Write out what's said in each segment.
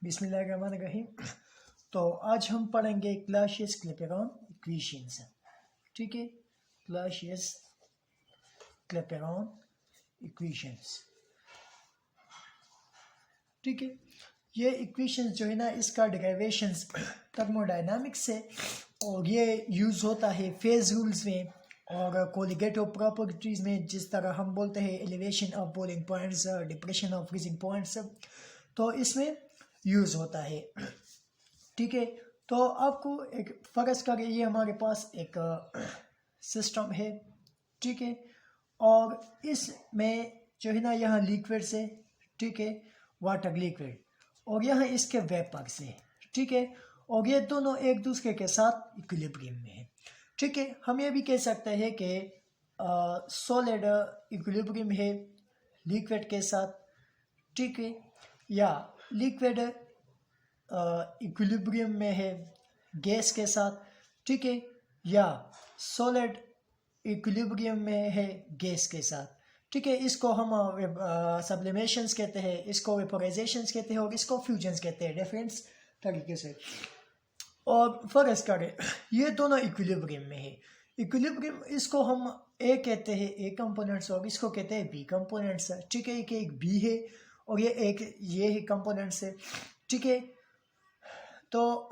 बिस्मिल्लाहिर्रहमानिर्रहीम। तो आज हम पढ़ेंगे क्लासियस-क्लैपेरॉन इक्वेशंस। ठीक है, क्लासियस-क्लैपेरॉन इक्वेशंस। ठीक है, ये इक्वेशंस जो है ना, इसका डेरिवेशंस थर्मोडायनामिक्स से, और ये यूज़ होता है फेज रूल्स में और कोलिगेटिव प्रॉपर्टीज़ में। जिस तरह हम बोलते हैं elevation of boiling points, depression of freezing points, तो इसमें यूज़ होता है। ठीक है, तो आपको एक फ़र्ज़ करें ये हमारे पास एक सिस्टम है। ठीक है, और इसमें जो है ना, यहाँ लिक्विड से, ठीक है, वाटर लिक्विड, और यहाँ इसके वेपर से। ठीक है, और ये दोनों एक दूसरे के साथ इक्विलिब्रियम में है। ठीक है, हम ये भी कह सकते हैं कि सॉलिड इक्विलिब्रियम है लिक्विड के साथ। ठीक है, या लिक्विड इक्विलिब्रियम में है गैस के साथ। ठीक है, या सॉलिड इक्विलिब्रियम में है गैस के साथ। ठीक है, इसको हम सब्लिमेशंस कहते हैं, इसको वेपोराइजेशंस कहते हैं, और इसको फ्यूजन्स कहते हैं, डिफरेंट तरीके से। और फर्ज करें ये दोनों इक्विलिब्रियम में है। इक्विलिब्रियम, इसको हम ए कहते हैं, ए कंपोनेंट्स, और इसको कहते हैं बी कंपोनेंट्स। ठीक है, कि एक बी है और ये है कंपोनेंट्स है। ठीक है, तो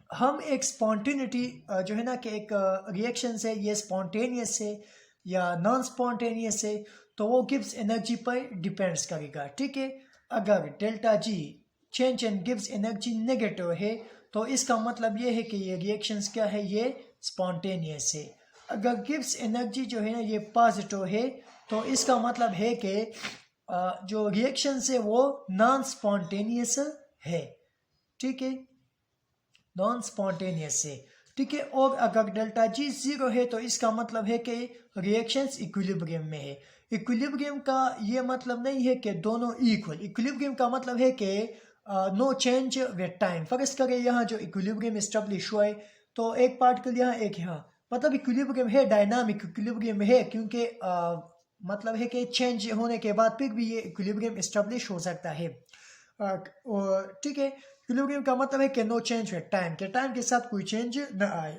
हम एक स्पॉन्टेनिटी जो है ना, कि एक रिएक्शन से, ये स्पॉन्टेनियस है या नॉन स्पॉन्टेनियस है, तो वो गिव्स एनर्जी पर डिपेंड्स करेगा। ठीक है, अगर delta G change in gives energy negative है, तो इसका मतलब ये है कि ये रिएक्शंस क्या है, ये स्पॉन्टेनियस है। अगर गिव्स एनर्जी जो है ना, ये पॉजिटिव है, तो इसका मतलब है कि जो रिएक्शंस है वो नॉन स्पॉन्टेनियस है। ठीक है, नॉन स्पॉन्टेनियस है। ठीक है, और अगर डेल्टा जी 0 है, तो इसका मतलब है कि रिएक्शंस इक्विलिब्रियम में है। इक्विलिब्रियम का ये मतलब नहीं है कि दोनों इक्वल। इक्विलिब्रियम का मतलब है कि नो चेंज विद टाइम। फर्ज करें यहाँ जो इक्विलिब्रियम एस्टेब्लिश हुआ है, तो एक पार्टिकल यहाँ, एक यहाँ, मतलब इक्विलिब्रियम है, डायनामिक इक्विलिब्रियम है, क्योंकि मतलब है कि चेंज होने के बाद फिर भी ये इक्विलिब्रियम एस्टेब्लिश हो सकता है। ठीक है, इक्विलिब्रियम का मतलब है कि नो चेंज विद टाइम, के टाइम के साथ कोई चेंज न आए।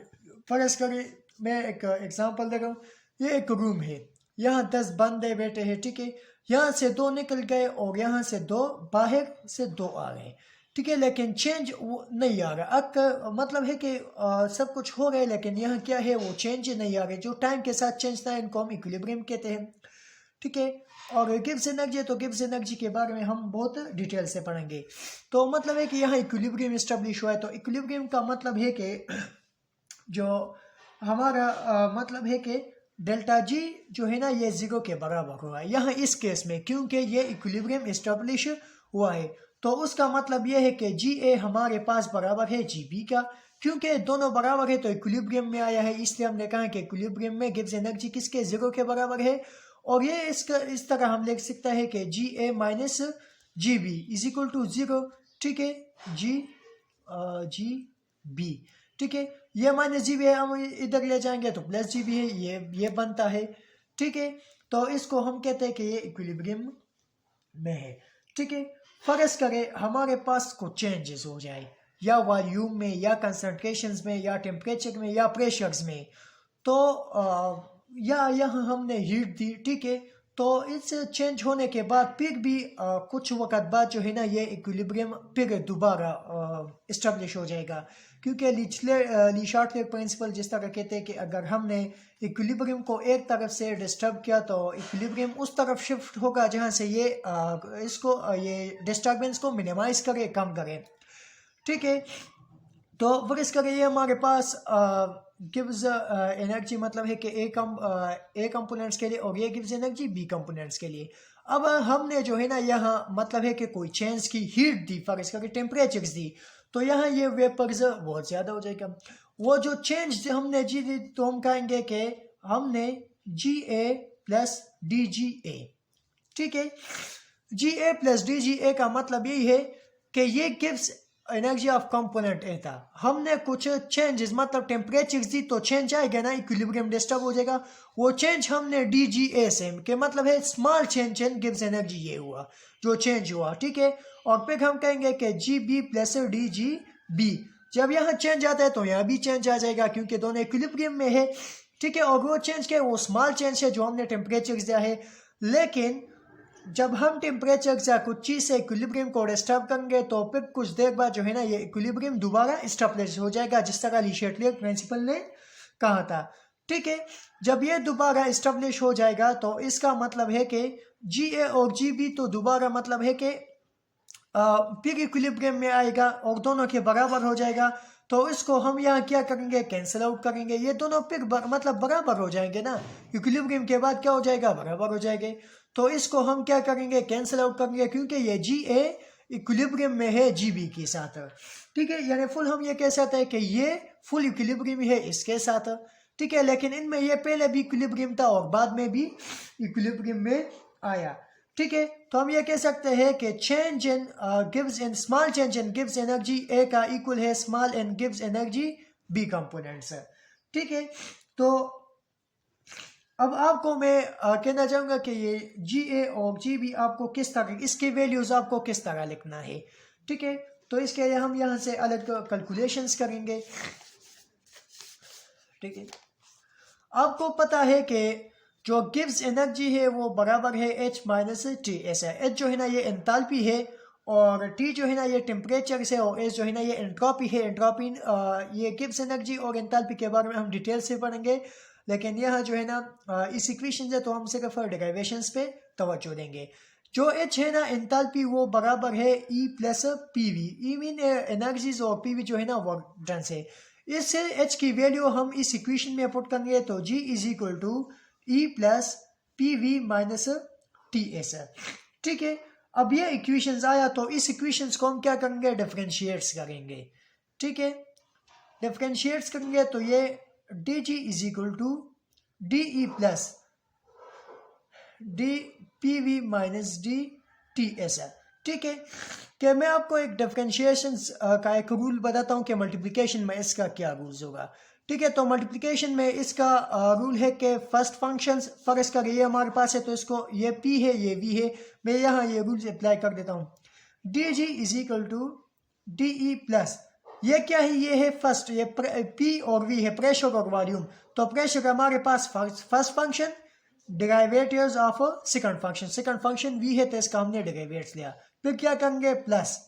फर्ज करें, मैं एक एग्जांपल दे रहा हूँ। ये एक रूम है, यहाँ 10 बंदे बैठे हैं। ठीक है, यहाँ से 2 निकल गए और यहाँ से 2 बाहर से 2 आ गए। ठीक है, लेकिन चेंज नहीं आ रहा। मतलब है कि सब कुछ हो रहा है, लेकिन यहाँ क्या है, वो चेंज नहीं आ रहे। जो टाइम के साथ चेंज था, इनको हम इक्विलिब्रियम कहते हैं। ठीक है, और गिब्स एनर्जी, तो गिब्स एनर्जी के बारे में हम बहुत डिटेल से पढ़ेंगे। तो मतलब है कि यहाँ इक्विलिब्रियम एस्टेब्लिश हुआ है। तो इक्विलिब्रियम का मतलब है कि जो हमारा मतलब है कि डेल्टा जी जो है ना, ये 0 के बराबर हुआ है यहाँ इस केस में, क्योंकि ये इक्विलिब्रियम एस्टेब्लिश हुआ है। तो उसका मतलब ये है कि जी ए हमारे पास बराबर है जी बी का। क्योंकि दोनों बराबर है, तो इक्विलिब्रियम में आया है, इसलिए हमने कहा कि इक्विलिब्रियम में गिब्स एनर्जी किसके, 0 के बराबर है। और ये इस तरह हम लिख सकते हैं कि G A minus G B is equal to 0। ठीक है, जी बी। ठीक है, ये माइनस जी बी है, हम इधर ले जाएंगे तो प्लस जी बी है, ये बनता है। ठीक है, तो इसको हम कहते हैं कि ये इक्विलिब्रियम में है। ठीक है, फर्ज करें हमारे पास कुछ चेंजेस हो जाए, या वॉल्यूम में, या कंसंट्रेशंस में, या टेम्परेचर में, या प्रेशर्स में, तो या यहाँ हमने हीट दी। ठीक है, तो इस चेंज होने के बाद फिर भी कुछ वक्त बाद जो है ना, ये इक्विलिब्रियम फिर दोबारा इस्टेब्लिश हो जाएगा। क्योंकि ली शार्टलेट प्रिंसिपल जिस तरह कहते हैं कि अगर हमने इक्विलिब्रियम को एक तरफ से डिस्टर्ब किया, तो इक्विलिब्रियम उस तरफ शिफ्ट होगा जहाँ से ये ये डिस्टर्बेंस को मिनिमाइज करे, कम करे। ठीक है, तो फर्ज करें ये हमारे पास गिव्स एनर्जी, मतलब है कि ए कंपोनेंट्स के लिए, और ये गिव्स एनर्जी बी कंपोनेंट्स के लिए। अब हमने जो है ना, यहाँ मतलब है कि कोई चेंज की, हीट दी, फर्ज करके टेम्परेचर्स दी, तो यहाँ ये वेपर्स बहुत ज़्यादा हो जाएगा। वो जो चेंज हमने जी दी, तो हम कहेंगे कि हमने जी ए प्लस डी जी ए। ठीक है, जी ए प्लस डी जी ए का मतलब यही है कि ये गिव्स एनर्जी ऑफ कंपोनेंट ए था। हमने कुछ चेंजेस, मतलब टेम्परेचर दी, तो चेंज आएगा ना, इक्विलिब्रियम डिस्टर्ब हो जाएगा। वो चेंज हमने डी जी ए से, के मतलब है स्मॉल चेंज गिव्स एनर्जी, ये हुआ जो चेंज हुआ। ठीक है, और फिर हम कहेंगे कि G B plus d G B. जब यहाँ चेंज आता है तो यहाँ भी चेंज आ जाएगा क्योंकि दोनों इक्विलिब्रियम में है, ठीक है। और वो चेंज क्या है, वो स्मॉल चेंज है जो हमने टेम्परेचर दिया है। लेकिन जब हम टेम्परेचर या कुछ चीज़ से इक्विलिब्रियम को डिस्टर्ब करेंगे तो फिर कुछ देर बाद जो है ना ये इक्विलिब्रियम दोबारा स्टेबलाइज हो जाएगा, जिस तरह ली शेटलियर प्रिंसिपल ने कहा था, ठीक है। जब ये दोबारा स्टेबलिश हो जाएगा तो इसका मतलब है कि जी ए और जी बी तो दोबारा मतलब है कि फिर इक्विलिब्रियम में आएगा और दोनों के बराबर हो जाएगा। तो इसको हम यहाँ क्या करेंगे, कैंसिल आउट करेंगे, ये दोनों फिर मतलब बराबर हो जाएंगे ना, इक्विलिब्रियम के बाद क्या हो जाएगा, बराबर हो जाएंगे। तो इसको हम क्या करेंगे, कैंसिल आउट करेंगे क्योंकि ये जी ए इक्विलिब्रियम में है जी बी के साथ, ठीक है। यानी फुल हम ये कह सकते हैं कि ये फुल इक्विलिब्रियम है इसके साथ, ठीक है। लेकिन इनमें ये पहले भी इक्विलिब्रियम था और बाद में भी इक्विलिब्रियम में आया, ठीक है। तो हम ये कह सकते हैं कि change in gives in small change in gives energy ए का इक्वल है small N gives energy B components, ठीक है। तो अब आपको मैं कहना चाहूंगा कि ये जी ए और जी बी आपको किस तरह, इसके वैल्यूज आपको किस तरह लिखना है, ठीक है। तो इसके लिए हम यहाँ से अलग कैलकुलेशंस करेंगे, ठीक है। आपको पता है कि जो गिव्स एनर्जी है वो बराबर है H माइनस टी, ऐसा है। H जो है ना ये एंथैल्पी है और T जो है ना ये टेम्परेचर से, और S जो है ना ये एंट्रोपी है। एंट्रोपी ये गिव्स एनर्जी और एंथैल्पी के बारे में हम डिटेल से पढ़ेंगे, लेकिन यहाँ जो है ना इस इक्वेशन से तो हम सिर्फ डेरिवेशंस पे तवज्जो देंगे। जो H है ना एंथैल्पी वो बराबर है E plus P we. E mean energies और पी वी जो है ना वर्क डन से। इससे H की वैल्यू हम इस इक्वेशन में पुट करेंगे तो G is equal to E plus P V minus T S, ठीक है। अब ये इक्वेशंस आया तो इस इक्वेशंस को हम क्या करेंगे, डिफरेंशिएट्स करेंगे, ठीक है। डिफरेंशिएट्स करेंगे तो ये d G is equal to d E plus d P V minus d T S है, ठीक है। कि मैं आपको एक डिफरेंशिएशन का एक रूल बताता हूँ कि मल्टीप्लिकेशन में इसका क्या रूल्स होगा, ठीक है। तो मल्टीप्लिकेशन में इसका रूल है कि फर्स्ट फंक्शन फर्स्ट कर, ये हमारे पास है तो इसको ये p है ये v है, मैं यहाँ ये रूल्स अप्लाई कर देता हूँ। D G is equal to d E plus, ये क्या है, ये है फर्स्ट, ये p और v है, प्रेशर और वॉल्यूम। तो प्रेशर हमारे पास first function, derivatives of second function, second function v है तो इसका हमने डेरिवेटिव्स लिया। फिर क्या करेंगे, प्लस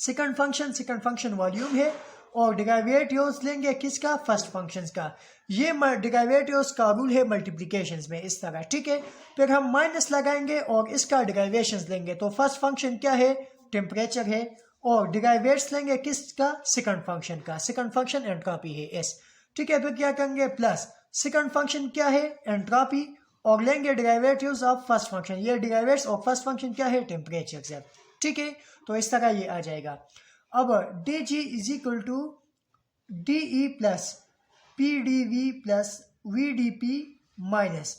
सेकंड फंक्शन वॉल्यूम है और डेरिवेटिव्स लेंगे किसका, फर्स्ट फंक्शंस का। ये डेरिवेटिव्स का रूल है मल्टीप्लिकेशंस में इस तरह, ठीक है। फिर हम माइनस लगाएंगे और इसका डेरिवेशंस लेंगे। तो फर्स्ट फंक्शन क्या है, टेम्परेचर है, और डेरिवेट्स लेंगे किसका, सेकंड फंक्शन का। सेकंड फंक्शन एंट्रोपी है एस, ठीक है। फिर क्या करेंगे, प्लस सेकंड फंक्शन क्या है, एंट्रोपी, और लेंगे डेरिवेटिव्स ऑफ फर्स्ट फंक्शन। ये डेरिवेट्स ऑफ फर्स्ट फंक्शन क्या है, टेम्परेचर से, ठीक है। तो इस तरह ये आ जाएगा। अब d G is equal to d E plus P d V plus V d P minus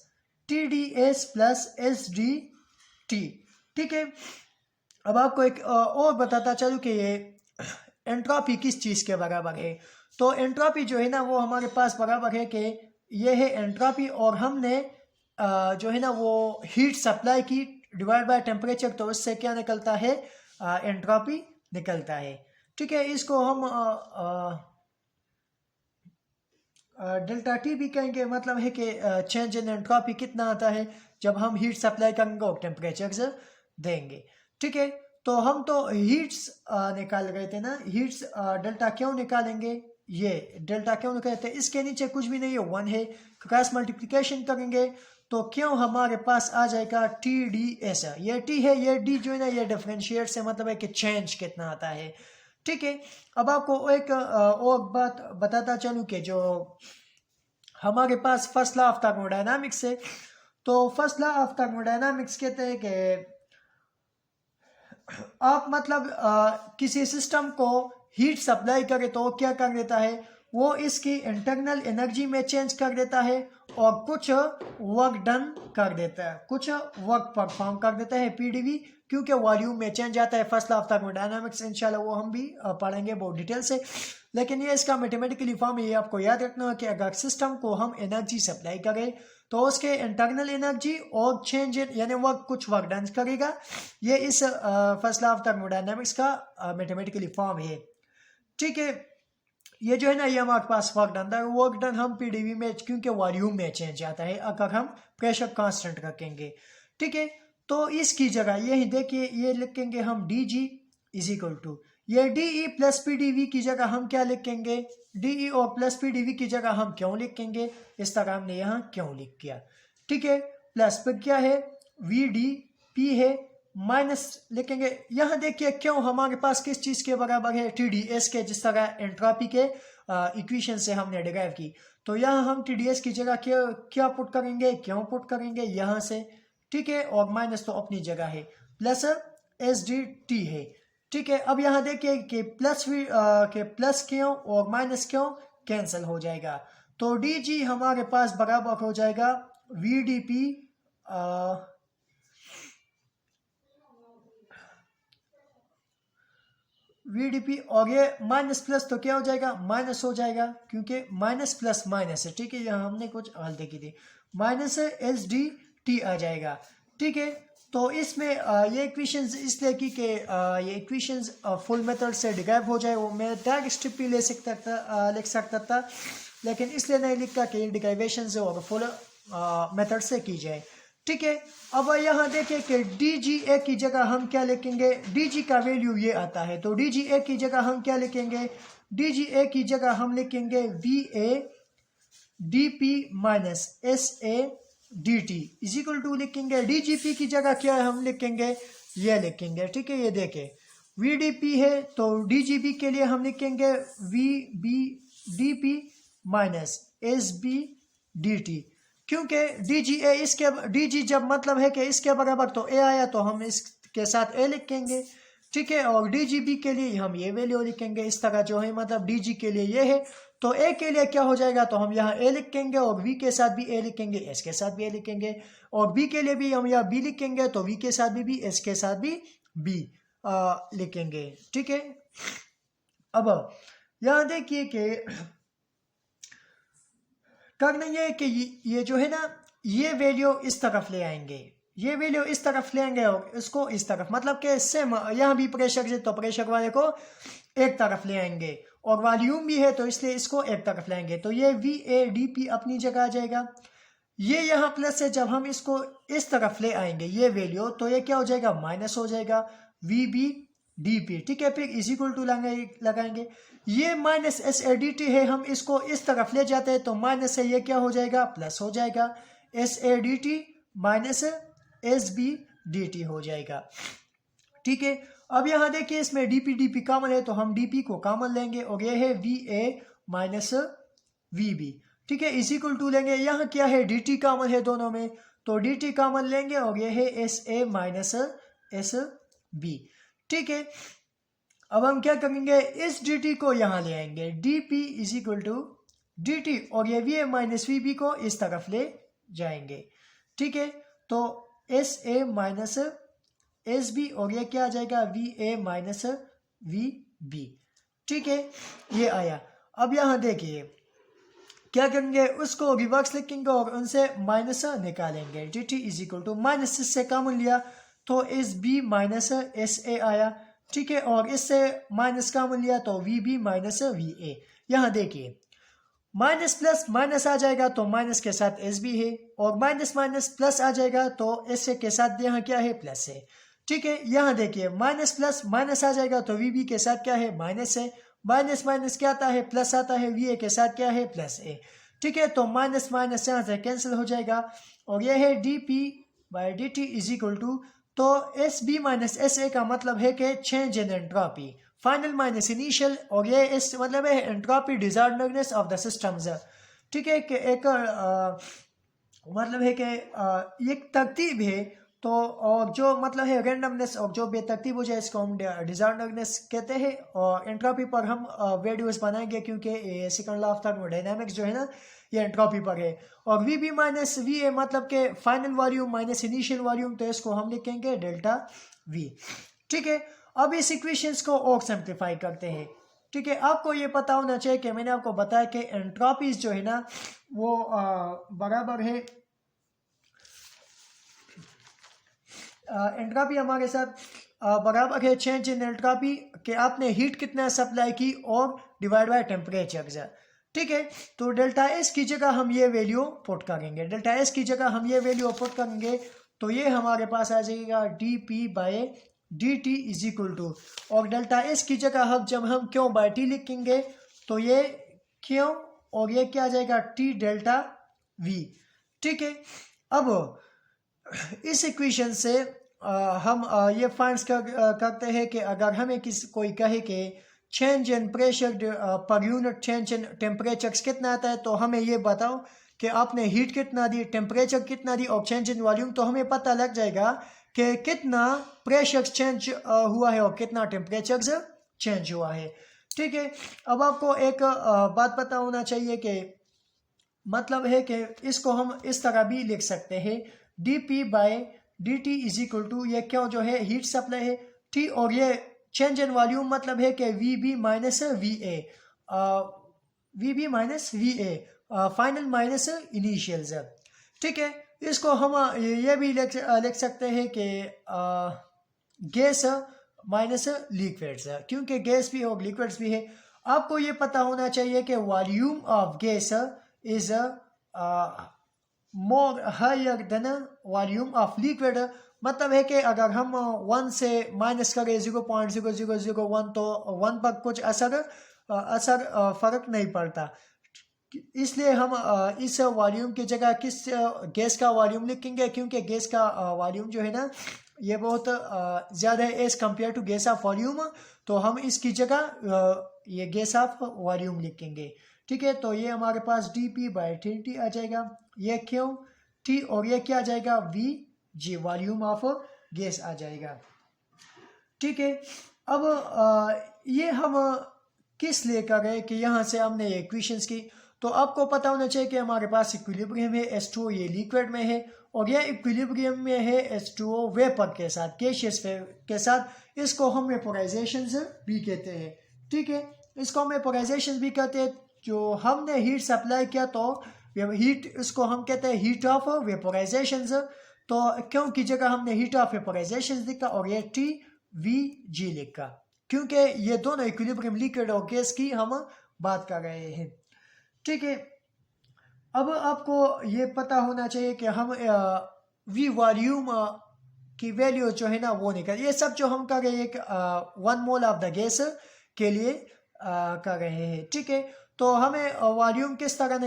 T d S plus S d T, ठीक है। अब आपको एक और बताता चलूँ कि ये एंट्रोपी किस चीज़ के बराबर है। तो एंट्रोपी जो है ना वो हमारे पास बराबर है कि ये है एंट्रोपी, और हमने जो है ना वो हीट सप्लाई की डिवाइड बाय टेम्परेचर, तो इससे क्या निकलता है, एंट्रोपी निकलता है, ठीक है। इसको हम डेल्टा टी भी कहेंगे, मतलब है कि चेंज इन एंट्रोपी कितना आता है जब हम हीट सप्लाई करेंगे और टेम्परेचर देंगे, ठीक है। तो हम तो हीट्स निकाल रहे थे ना, हीट्स डेल्टा क्यों निकालेंगे, ये डेल्टा क्यों निकालते हैं, इसके नीचे कुछ भी नहीं है, 1 है। क्रॉस मल्टीप्लिकेशन करेंगे तो क्यों हमारे पास आ जाएगा टी डी एस, ये टी है, ये डी जो है ना ये डिफरेंशिएट से मतलब है कि चेंज कितना आता है, ठीक है। अब आपको एक और बात बताता चलूँ कि जो हमारे पास फर्स्ट लॉ ऑफ थर्मोडायनामिक्स है, तो फर्स्ट लॉ ऑफ थर्मोडायनामिक्स कहते हैं कि आप मतलब किसी सिस्टम को हीट सप्लाई करे तो क्या कर देता है, वो इसकी इंटरनल एनर्जी में चेंज कर देता है और कुछ वर्क डन कर देता है, कुछ वर्क परफॉर्म कर देता है, पीडीवी, क्योंकि वॉल्यूम में चेंज आता है फर्स्ट लॉ ऑफ थर्मोडायनामिक्स, इंशाल्लाह वो हम भी पढ़ेंगे बहुत डिटेल से। लेकिन ये इसका मैथमेटिकली फॉर्म है, ये आपको याद रखना है कि अगर सिस्टम को हम एनर्जी सप्लाई करें तो उसके इंटरनल एनर्जी और चेंज यानी वर्क कुछ वर्क डन करेगा। ये इस फर्स्ट लॉ ऑफ थर्मोडायनामिक्स का मैथमेटिकली फॉर्म है। ठीक है, ये जो है ना, ये हमारे पास वर्क डन था, वर्क डन हम पीडीवी में क्योंकि वॉल्यूम में चेंज आता है अगर हम प्रेशर कांस्टेंट रखेंगे। ठीक है, तो इसकी जगह यही देखिए ये लिखेंगे हम d G is equal to, ये डीई प्लस पीडीवी की जगह हम क्या लिखेंगे, डीई और प्लस पीडीवी की जगह हम क्यों लिखेंगे, इस तरह हमने यहाँ क्यों लिख किया। ठीक है, प्लस पर क्या है वी डी पी है, माइनस लिखेंगे। यहाँ देखिए क्यों हमारे पास किस चीज के बराबर है, टीडीएस के, जिस तरह एंट्रोपी के इक्वेशन से हमने डिराइव की। तो यहाँ हम टीडीएस की जगह क्या पुट करेंगे, क्यों पुट करेंगे यहाँ से। ठीक है, और माइनस तो अपनी जगह है, प्लस एस डी टी है। ठीक है, अब यहाँ देखिए कि प्लस क्यों और माइनस क्यों कैंसिल हो जाएगा, तो डी जी हमारे पास बराबर हो जाएगा वी डी पी वीडीपी, और ये माइनस प्लस तो क्या हो जाएगा, माइनस हो जाएगा, क्योंकि माइनस प्लस माइनस है। ठीक है, यहाँ हमने कुछ गलती की थी, माइनस एस डी टी आ जाएगा। ठीक है, तो इसमें ये इक्वेशंस इसलिए की कि ये इक्वेशंस फुल मेथड से डिराइव हो जाए, वो मैं डायरेक्ट स्टेप भी लिख सकता था, लेकिन इसलिए नहीं लिखा कि डिराइवेशन से और फुल मेथड से की जाए। ठीक है, अब यहाँ देखिए कि डी जी ए की जगह हम क्या लिखेंगे, डी जी का वैल्यू ये आता है, तो डी जी ए की जगह हम क्या लिखेंगे, डी जी ए की जगह हम लिखेंगे V A d P minus S A d T is equal to लिखेंगे, डी जी पी की जगह क्या हम लिखेंगे, ये लिखेंगे। ठीक है, ये देखें वी डी पी है, तो डी जी बी के लिए हम लिखेंगे V B d P minus S B d T, क्योंकि डी जी ए इसके डी जी जब मतलब है कि इसके बराबर तो ए आया, तो हम इसके साथ ए लिखेंगे। ठीक है, और डी जी बी के लिए हम ये वैल्यू लिखेंगे, इस तरह जो है मतलब डी जी के लिए ये है, तो ए के लिए क्या हो जाएगा, तो हम यहाँ ए लिखेंगे और वी के साथ भी ए लिखेंगे, एस के साथ भी ए लिखेंगे, और बी के लिए भी हम यहाँ बी लिखेंगे, तो वी के साथ भी एस के साथ भी बी लिखेंगे। ठीक है, अब यहाँ देखिए कि करना ये कि ये जो है ना, ये वैल्यू इस तरफ ले आएंगे, ये वैल्यू इस तरफ ले आएंगे और इसको इस तरफ, मतलब कि सेम यहाँ भी प्रेशर से तो प्रेशर वाले को एक तरफ ले आएंगे, और वॉल्यूम भी है तो इसलिए इसको एक तरफ लाएंगे, तो ये वी ए डी पी अपनी जगह आ जाएगा। ये यहाँ प्लस है, जब हम इसको इस तरफ ले आएंगे ये वैल्यू, तो ये क्या हो जाएगा, माइनस हो जाएगा वी बी डी पी। ठीक है, फिर इज इक्वल टू लगाएंगे, ये minus S A d T है, हम इसको इस तरफ ले जाते हैं तो माइनस से ये क्या हो जाएगा, प्लस हो जाएगा, S A d T minus S B d T हो जाएगा। ठीक है, अब यहाँ देखिए इसमें डीपी कॉमन है, तो हम डीपी को कॉमन लेंगे, और ये है V A minus V B. ठीक है, इज इक्वल टू लेंगे, यहाँ क्या है डी कॉमन है दोनों में, तो डी कॉमन लेंगे, और ये है S A minus S B. ठीक है, अब हम क्या करेंगे, इस dt को यहाँ ले आएंगे, dp is equal to dt, और ये va माइनस वी बी को इस तरफ ले जाएंगे। ठीक है, तो S A minus S B, और ये क्या आ जाएगा, V A minus V B. ठीक है, ये आया। अब यहाँ देखिए क्या करेंगे, उसको रिवर्स लिखेंगे और उनसे माइनस निकालेंगे, dt is equal to minus से कॉमन लिया तो S B minus S A आया। ठीक है, और इससे माइनस कॉमन लिया तो V B minus V A. यहाँ देखिए माइनस प्लस माइनस आ जाएगा तो माइनस के साथ एस बी है, और माइनस माइनस प्लस आ जाएगा तो एस के साथ यहाँ क्या है, प्लस है। ठीक है, यहाँ देखिए माइनस प्लस माइनस आ जाएगा तो वी बी के साथ क्या है, माइनस है, माइनस माइनस क्या आता है, प्लस आता है, वी ए के साथ क्या है, प्लस है। ठीक है, तो माइनस माइनस यहाँ से कैंसिल हो जाएगा, और यह है D P by D T is equal to, तो S B minus S A का मतलब है कि change in entropy, final minus initial, और ये एस मतलब है entropy disorderness of the systems. ठीक है, कि एक मतलब है कि एक तरतीब है तो और जो मतलब है रेंडमनेस और जो बेतरतीब हो जाए इसको हम डिसऑर्डरनेस कहते हैं। और एंट्रोपी पर हम वीडियोस बनाएंगे क्योंकि सेकंड लॉ ऑफ थर्मोडायनामिक्स जो है ना ये एंट्रोपी पर है। और V B minus V A मतलब के final volume minus initial volume, तो इसको हम लिखेंगे डेल्टा वी। ठीक है, अब इस इक्वेशंस को और सिंप्लीफाई करते हैं। ठीक है, आपको ये पता होना चाहिए कि मैंने आपको बताया कि एंट्रोपीज जो है ना वो बराबर है एंट्रोपी हमारे साथ बराबर है चेंज इन एंट्रोपी के आपने हीट कितना सप्लाई की और डिवाइड बाय टेम्परेचर। ठीक है, तो डेल्टा एस की जगह हम ये वैल्यू पुट करेंगे, डेल्टा एस की जगह हम ये वैल्यू पुट करेंगे तो ये हमारे पास आ जाएगा D P by D T is equal to, और डेल्टा एस की जगह हम जब हम क्यों बाय टी लिखेंगे तो ये क्यों और ये क्या आ जाएगा टी डेल्टा वी। ठीक है, अब इस इक्वेशन से हम ये फाइंड करते हैं कि अगर हमें कोई कहे कि change in pressure per unit change in temperature कितना आता है, तो हमें ये बताओ कि आपने हीट कितना दी, टेम्परेचर कितना दी और चेंज इन वॉल्यूम, तो हमें पता लग जाएगा कि कितना प्रेशर चेंज हुआ है और कितना टेम्परेचर चेंज हुआ है। ठीक है, अब आपको एक बात पता होना चाहिए कि मतलब है कि इसको हम इस तरह भी लिख सकते हैं D P by D T is equal to, ये क्यों जो है हीट सप्लाई है टी, और ये चेंज इन वॉल्यूम मतलब है कि V B minus V A, V B minus V A final minus initial. ठीक है, इसको हम ये भी लिख सकते हैं कि गैस माइनस लिक्विड्स, क्योंकि गैस भी और लिक्विड्स भी है। आपको ये पता होना चाहिए कि volume of gas is more higher than volume of liquid, मतलब है कि अगर हम 1 से माइनस करें 0.0001 तो 1 पर कुछ असर फर्क नहीं पड़ता, इसलिए हम इस वॉल्यूम की जगह किस गैस का वॉल्यूम लिखेंगे, क्योंकि गैस का वॉल्यूम जो है ना ये बहुत ज़्यादा है as compare to gas of volume, तो हम इसकी जगह ये गैस ऑफ वॉल्यूम लिखेंगे। ठीक है, तो ये हमारे पास डी पी बाई टी आ जाएगा, ये क्यों टी और ये क्या आ जाएगा V G volume of gas आ जाएगा। ठीक है, अब ये हम किस लिए कर रहे हैं कि यहाँ से हमने ये इक्वेशंस की, तो आपको पता होना चाहिए कि हमारे पास इक्विलिब्रियम है H2O ये लिक्विड में है और ये इक्विलिब्रियम में है H2O वेपर के साथ, गैसियस के साथ, इसको हम वेपोराइजेशन भी कहते हैं। ठीक है, इसको हम वेपोराइजेशन भी कहते हैं। जो हमने हीट सप्लाई किया तो हीट, इसको हम कहते हैं हीट ऑफ वेपोराइजेशन, तो क्यों की जगह हमने हीट ऑफ वेपोराइजेशन लिखा और ये टी वी जी लिखा, क्योंकि ये दोनों इक्विलिब्रियम लिक्विड और गैस की हम बात कर रहे हैं। ठीक है, अब आपको ये पता होना चाहिए कि हम वी वॉल्यूम की वैल्यू जो है ना वो निकाल, ये सब जो हम कर रहे हैं एक 1 मोल ऑफ द गैस के लिए कर रहे हैं। ठीक है, तो हमें वॉल्यूम किस तरह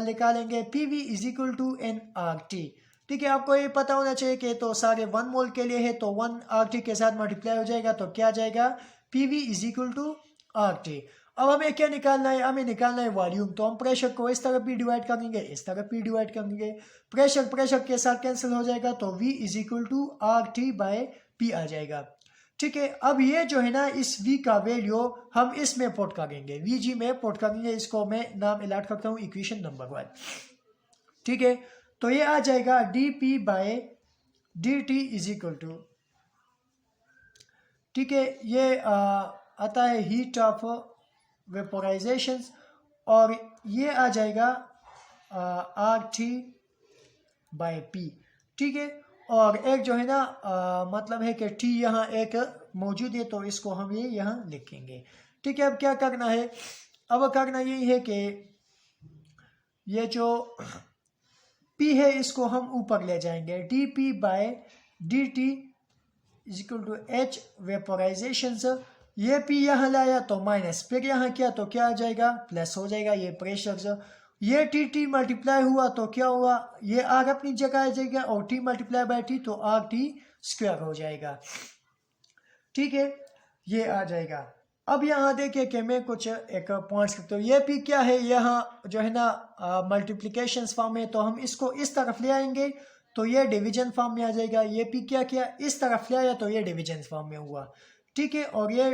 निकालेंगे, P V is equal to N R T. ठीक है, आपको ये पता होना चाहिए कि तो सारे 1 मोल के लिए है तो 1 आर टी के साथ मल्टीप्लाई हो जाएगा, तो क्या जाएगा P V is equal to R T. अब हमें क्या निकालना है, हमें निकालना है वॉल्यूम, तो हम प्रेशर को इस तरफ भी डिवाइड करेंगे, इस तरफ भी डिवाइड करेंगे, प्रेशर के साथ कैंसिल हो जाएगा, तो V is equal to R T by P आ जाएगा। ठीक है, अब ये जो है ना इस V का वैल्यू हम इसमें पुट करेंगे, VG में पुट करेंगे, इसको मैं नाम अलॉट करता हूँ इक्वेशन नंबर 1। ठीक है, तो ये आ जाएगा D P by D T is equal to, ठीक है, ये आता है हीट ऑफ वेपोराइजेशन, और ये आ जाएगा आर टी बाई पी। ठीक है, और एक जो है ना मतलब है कि टी यहाँ एक मौजूद है तो इसको हम ये यहाँ लिखेंगे। ठीक है, अब क्या करना है, अब करना यही है कि ये जो पी है इसको हम ऊपर ले जाएंगे, D P by D T is equal to H vaporization, ये पी यहाँ लाया तो माइनस, फिर यहाँ किया तो क्या आ जाएगा प्लस हो जाएगा, ये प्रेशर, ये टी टी मल्टीप्लाई हुआ तो क्या हुआ, ये आर अपनी जगह आ जाएगा और टी मल्टीप्लाई बाय टी तो आर टी स्क्वायर हो जाएगा। ठीक है, ये आ जाएगा। अब यहाँ देखिए कि मैं कुछ एक पॉइंट्स करता हूँ, ये पी क्या है, यहाँ जो है ना मल्टीप्लिकेशन फॉर्म है, तो हम इसको इस तरफ ले आएंगे तो ये डिवीजन फॉर्म में आ जाएगा। ये पी क्या किया, इस तरफ ले आया तो ये डिवीजन फॉर्म में हुआ, ठीक है। और ये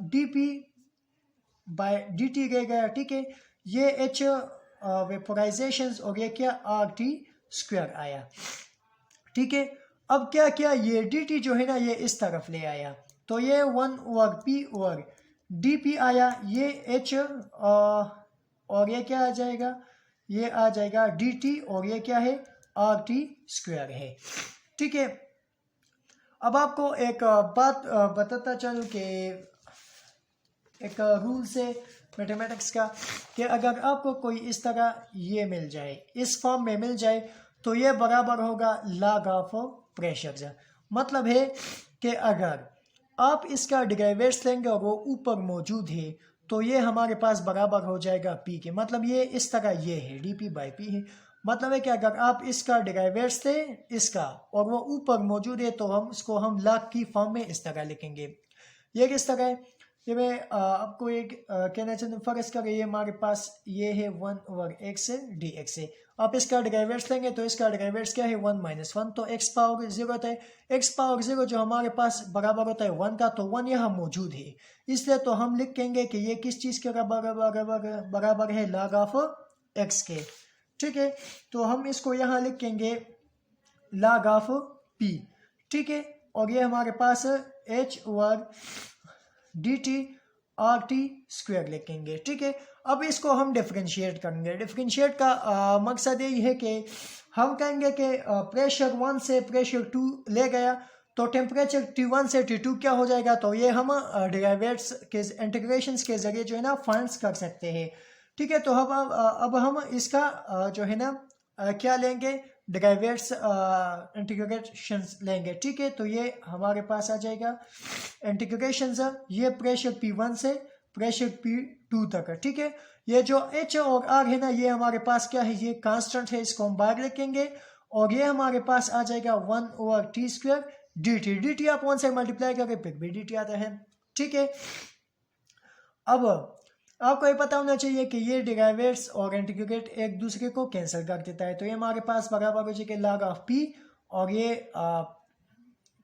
D P by D T रह गया, ठीक है। ये एच वेपोराइजेशन और ये क्या आर टी स्क्वायर आया, ठीक है। अब क्या किया, ये डी टी जो है ना ये इस तरफ ले आया, तो ये 1 over P over D P आया, ये एच और ये क्या आ जाएगा, ये आ जाएगा डी टी और ये क्या है आर टी स्क्वायर है, ठीक है। अब आपको एक बात बताता चलूँ कि एक रूल से मैथमेटिक्स का, कि अगर आपको कोई इस तरह ये मिल जाए, इस फॉर्म में मिल जाए, तो ये बराबर होगा log ऑफ प्रेशर। मतलब है कि अगर आप इसका डेरिवेटिव्स लेंगे और वो ऊपर मौजूद है, तो ये हमारे पास बराबर हो जाएगा P के। मतलब ये इस तरह ये है dP बाई P है। मतलब है कि अगर आप इसका डेरिवेटिव्स लें इसका और वो ऊपर मौजूद है, तो हम इसको हम log की फॉर्म में इस तरह लिखेंगे। ये किस तरह है, ये मैं आपको एक कहना चाहता हूँ, फर्ज करें ये हमारे पास ये है 1 ओवर x डी एक्स है। आप इसका डेरिवेटिव्स लेंगे तो इसका डेरिवेटिव्स क्या है 1 माइनस 1, तो x पावर 0 होता है। x पावर 0 जो हमारे पास बराबर होता है 1 का, तो 1 यहाँ मौजूद है, इसलिए तो हम लिखेंगे कि ये किस चीज़ के बराबर है log ऑफ x के, ठीक है। तो हम इसको यहाँ लिखेंगे log ऑफ p, ठीक है। और ये हमारे पास h over D T R T square लिखेंगे, ठीक है। अब इसको हम डिफरेंशिएट करेंगे। डिफरेंशिएट का मकसद यही है कि हम कहेंगे कि प्रेशर 1 से प्रेशर 2 ले गया, तो टेम्परेचर T1 से T2 क्या हो जाएगा, तो ये हम डेरिवेटिव्स के इंटीग्रेशंस के जरिए जो है ना फाइंड कर सकते हैं, ठीक है। तो अब हम इसका जो है ना क्या लेंगे, डेरिवेटिव्स इंटीग्रेशंस लेंगे, ठीक है। तो ये हमारे पास आ जाएगा इंटीग्रेशंस, ये प्रेशर P1 से प्रेशर P2 तक है, ठीक है। ये जो H और R है ना, ये हमारे पास क्या है, ये कांस्टेंट है, इसको हम बाहर लिखेंगे। और ये हमारे पास आ जाएगा 1 over T square D T. D T आप 1 से मल्टीप्लाई करके फिर भी डी टी आता है, ठीक है। अब आपको ये पता होना चाहिए कि ये डेरिवेटिव्स और इंटीग्रेट एक दूसरे को कैंसिल कर देता है, तो ये हमारे पास बराबर हो जाएगा log ऑफ P और ये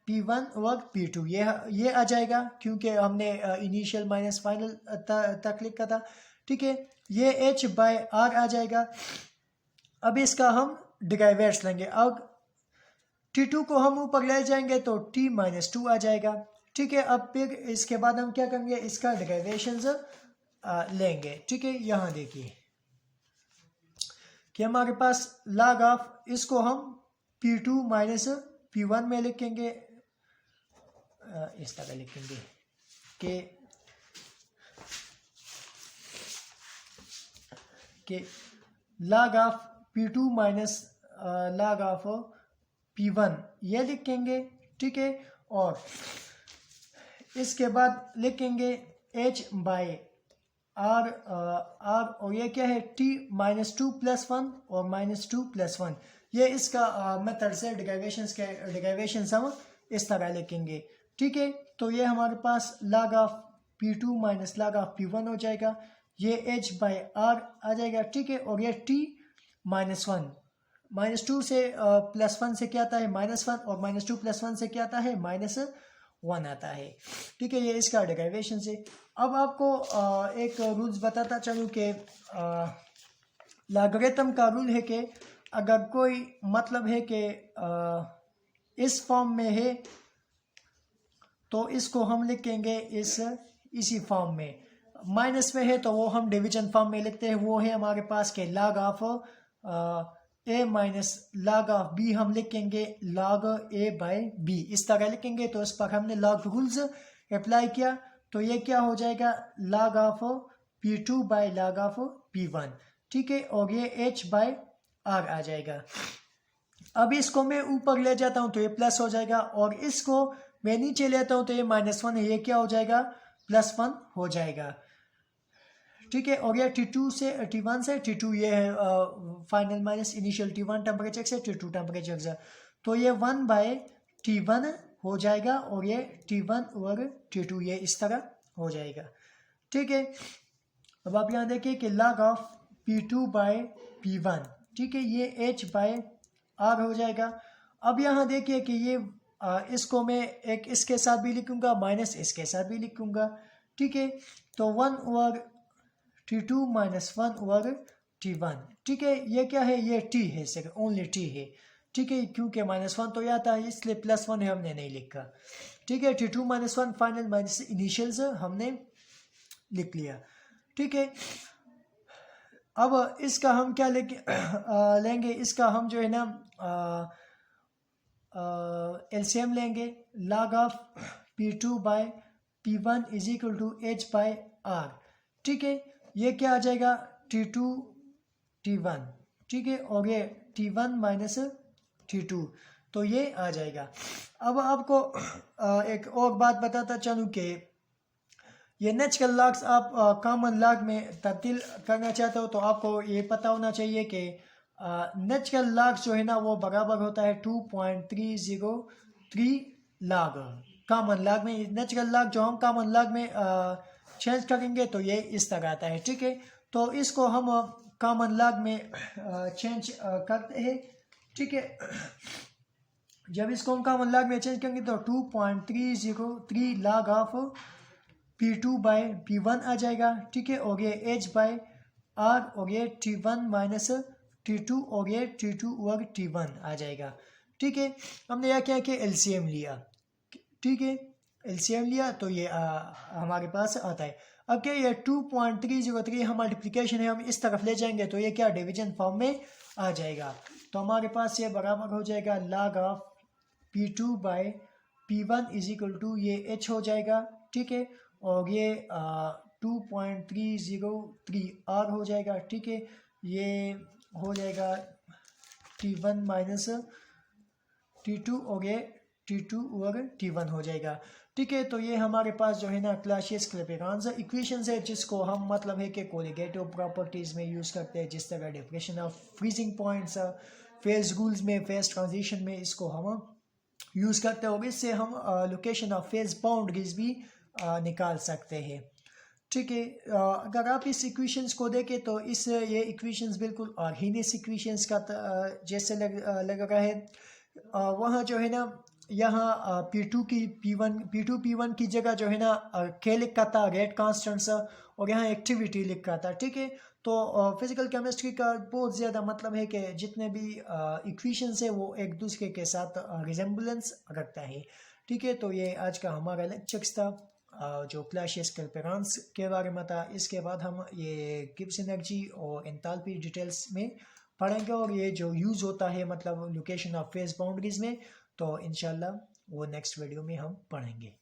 P1 ओवर P2, ये आ जाएगा क्योंकि हमने इनिशियल माइनस फाइनल तक लिखा था, ठीक है। ये H बाय R आ जाएगा। अब इसका हम डेरिवेटिव्स लेंगे, अब T2 को हम ऊपर ले जाएंगे तो T माइनस 2 आ जाएगा, ठीक है। अब फिर इसके बाद हम क्या करेंगे, इसका डेरिवेशंस लेंगे, ठीक है। यहाँ देखिए कि हमारे पास log ऑफ, इसको हम P2 माइनस P1 में लिखेंगे, इस तरह लिखेंगे कि log of P2 minus log of P1 ये लिखेंगे, ठीक है। और इसके बाद लिखेंगे H बाय R, और ये क्या है T माइनस 2 प्लस 1 और माइनस 2 प्लस 1, ये इसका मेथड से डेरिवेशंस हम इस तरह लिखेंगे, ठीक है। तो ये हमारे पास log of P2 minus log of P1 हो जाएगा, ये H बाय R आ जाएगा, ठीक है। और ये T माइनस 1, माइनस 2 से प्लस 1 से क्या आता है माइनस 1, और माइनस 2 प्लस 1 से क्या आता है माइनस 1 आता है, ठीक है। ये इसका डेरिवेशन से। अब आपको एक रूल्स बताता चलूँ कि लॉगरिथम का रूल है कि अगर कोई मतलब है कि इस फॉर्म में है, तो इसको हम लिखेंगे इसी फॉर्म में। माइनस में है तो वो हम डिवीजन फॉर्म में लिखते हैं, वो है हमारे पास के log of a minus log of b हम लिखेंगे log a बाय b, इस तरह लिखेंगे। तो इस पर हमने log रूल्स अप्लाई किया, तो ये क्या हो जाएगा log of P2 by log of P1, ठीक है। और ये H बाय R आ जाएगा। अब इसको मैं ऊपर ले जाता हूँ तो ये प्लस हो जाएगा, और इसको मैं नीचे लेता हूँ तो ये माइनस 1 है, ये क्या हो जाएगा प्लस 1 हो जाएगा, ठीक है। और ये T2 से T1 से T2 ये है final minus initial T1 temperature से T2 टेम्परेचर से, तो ये 1 बाय T1 हो जाएगा, और ये T1 ओवर T2 ये इस तरह हो जाएगा, ठीक है। अब आप यहाँ देखिए कि log of P2 by P1, ठीक है, ये H बाय आर हो जाएगा। अब यहाँ देखिए कि ये इसको मैं एक इसके साथ भी लिखूंगा माइनस इसके साथ भी लिखूंगा, ठीक है। तो 1/T2 माइनस 1/T1, ठीक है। ये क्या है, ये T है, सेकंड ओनली T है, ठीक है, क्योंकि -1 तो आता है इसलिए +1 है, हमने नहीं लिखा, ठीक है। T2 minus 1 final minus initials हमने लिख लिया, ठीक है। अब इसका हम क्या लेंगे, इसका हम जो है ना एलसीएम लेंगे। log of P2 by P1 is equal to H by R, ठीक है। ये क्या आ जाएगा, T2 T1, ठीक है, और ये T1 माइनस T2, तो ये आ जाएगा। अब आपको एक और बात बताता चलूँ कि ये नेचुरल लॉग्स आप कॉमन लॉग में तब्दील करना चाहते हो तो आपको ये पता होना चाहिए कि नेचुरल लॉग्स जो है ना वो बराबर होता है 2.303 लॉग। कॉमन लॉग में नेचुरल लॉग जो हम कॉमन लॉग में चेंज करेंगे तो ये इस तरह आता है, ठीक है। तो इसको हम कॉमन लॉग में चेंज करते हैं, ठीक है। जब इसको हम कॉमन लॉग में चेंज करेंगे तो 2.303 log of P2 by P1 आ जाएगा, ठीक है, और ये H बाय R, और ये T1 माइनस T2, और ये T2 और T1 आ जाएगा, ठीक है। हमने यह क्या कि एलसीएम लिया, ठीक है, एलसीएम लिया तो ये हमारे पास आता है। अब क्या ये 2.303 हम मल्टीप्लिकेशन है, हम इस तरफ ले जाएंगे तो ये क्या डिवीजन फॉर्म में आ जाएगा। तो हमारे पास ये बराबर हो जाएगा log of P2 by P1 is equal to ये H हो जाएगा, ठीक है, और ये 2.303 R हो जाएगा, ठीक है। ये हो जाएगा T1 माइनस T2, और ये T2 और T1 हो जाएगा, ठीक है। तो ये हमारे पास जो है ना क्लासियस-क्लैपेरॉन इक्वेशंस है, जिसको हम मतलब है कि कोलिगेटिव प्रॉपर्टीज़ में यूज़ करते हैं, जिस तरह differential of freezing points, phase rules में, फेज ट्रांजिशन में इसको हम यूज़ करते हैं, और इससे हम लोकेशन ऑफ फेज बाउंड्रीज भी निकाल सकते हैं, ठीक है। अगर आप इस इक्वेशंस को देखें तो ये इक्वेशंस बिल्कुल आर्हीनियस इक्वेशंस का जैसे लग रहा है। वहाँ जो है ना यहाँ P2 P1 की जगह जो है ना K लिखा था, रेट कांस्टेंट्स, और यहाँ एक्टिविटी लिखा था, ठीक है। तो फिजिकल केमिस्ट्री का बहुत ज़्यादा मतलब है कि जितने भी इक्वेशंस है वो एक दूसरे के साथ रिजेम्बलेंस रखता है, ठीक है। तो ये आज का हमारा लेक्चर्स था जो क्लासियस-क्लैपेरॉन के बारे में था। इसके बाद हम ये गिब्स एनर्जी और एंथैल्पी डिटेल्स में पढ़ेंगे, और ये जो यूज़ होता है मतलब लोकेशन ऑफ फेज बाउंड्रीज में, तो इंशाल्लाह वो नेक्स्ट वीडियो में हम पढ़ेंगे।